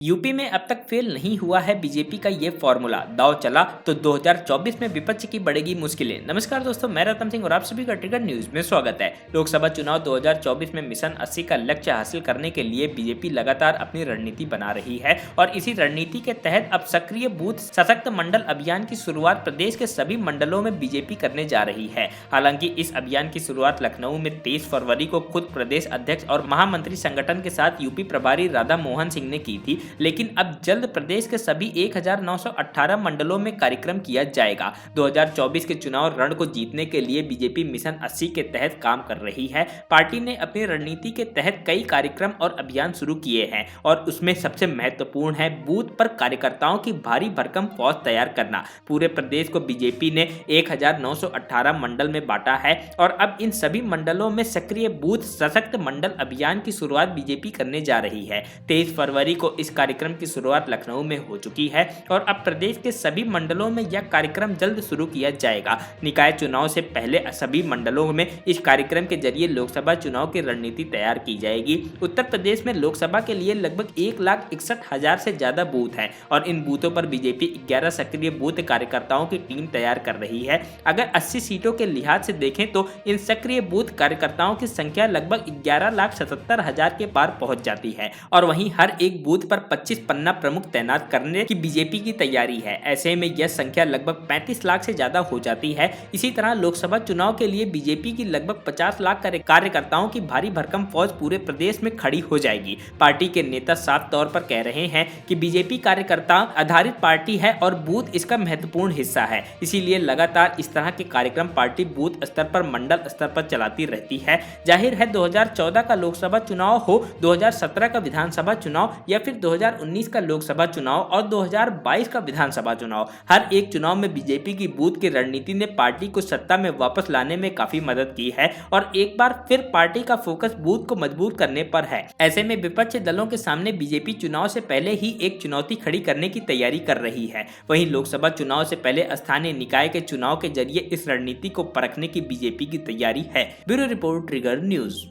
UP में अब तक फेल नहीं हुआ है बीजेपी का ये फॉर्मूला। दांव चला तो 2024 में विपक्ष की बढ़ेगी मुश्किलें। नमस्कार दोस्तों, मैं रतन सिंह और आप सभी का ट्रिगर न्यूज में स्वागत है। लोकसभा चुनाव 2024 में मिशन 80 का लक्ष्य हासिल करने के लिए बीजेपी लगातार अपनी रणनीति बना रही है और इसी रणनीति के तहत अब सक्रिय बूथ सशक्त मंडल अभियान की शुरुआत प्रदेश के सभी मंडलों में बीजेपी करने जा रही है। हालांकि इस अभियान की शुरुआत लखनऊ में 23 फरवरी को खुद प्रदेश अध्यक्ष और महामंत्री संगठन के साथ यूपी प्रभारी राधा मोहन सिंह ने की थी, लेकिन अब जल्द प्रदेश के सभी 1918 मंडलों में कार्यक्रम किया जाएगा। 2024 के चुनाव रण को जीतने के लिए बीजेपी मिशन 80 के तहत काम कर रही है। पार्टी ने अपनी रणनीति के तहत कई कार्यक्रम और अभियान शुरू किए हैं और उसमें सबसे महत्वपूर्ण है बूथ पर कार्यकर्ताओं की भारी भरकम फौज तैयार करना। पूरे प्रदेश को बीजेपी ने 1918 मंडल में बांटा है और अब इन सभी मंडलों में सक्रिय बूथ सशक्त मंडल अभियान की शुरुआत बीजेपी करने जा रही है। 23 फरवरी को इस कार्यक्रम की शुरुआत लखनऊ में हो चुकी है और अब प्रदेश के सभी मंडलों में यह कार्यक्रम जल्द शुरू किया जाएगा। निकाय चुनाव से पहले सभी मंडलों में इस कार्यक्रम के जरिए लोकसभा चुनाव की रणनीति तैयार की जाएगी। उत्तर प्रदेश में लोकसभा के लिए लगभग 1,61,000 से ज्यादा बूथ हैं और इन बूथों पर बीजेपी 11 सक्रिय बूथ कार्यकर्ताओं की टीम तैयार कर रही है। अगर 80 सीटों के लिहाज से देखें तो इन सक्रिय बूथ कार्यकर्ताओं की संख्या लगभग 11,77,000 के पार पहुंच जाती है और वहीं हर एक बूथ पर 25 पन्ना प्रमुख तैनात करने की बीजेपी की तैयारी है। ऐसे में यह संख्या लगभग 35 लाख से ज्यादा हो जाती है। इसी तरह लोकसभा चुनाव के लिए बीजेपी की लगभग 50 लाख कार्यकर्ताओं की भारी भरकम फौज पूरे प्रदेश में खड़ी हो जाएगी। पार्टी के नेता साफ तौर पर कह रहे हैं कि बीजेपी कार्यकर्ता आधारित पार्टी है और बूथ इसका महत्वपूर्ण हिस्सा है, इसीलिए लगातार इस तरह के कार्यक्रम पार्टी बूथ स्तर पर मंडल स्तर पर चलाती रहती है। जाहिर है 2014 का लोकसभा चुनाव हो, 2017 का विधानसभा चुनाव या फिर 2019 का लोकसभा चुनाव और 2022 का विधानसभा चुनाव, हर एक चुनाव में बीजेपी की बूथ की रणनीति ने पार्टी को सत्ता में वापस लाने में काफी मदद की है और एक बार फिर पार्टी का फोकस बूथ को मजबूत करने पर है। ऐसे में विपक्षी दलों के सामने बीजेपी चुनाव से पहले ही एक चुनौती खड़ी करने की तैयारी कर रही है। वहीं लोकसभा चुनाव से पहले स्थानीय निकाय के चुनाव के जरिए इस रणनीति को परखने की बीजेपी की तैयारी है। Bureau report, trigger news.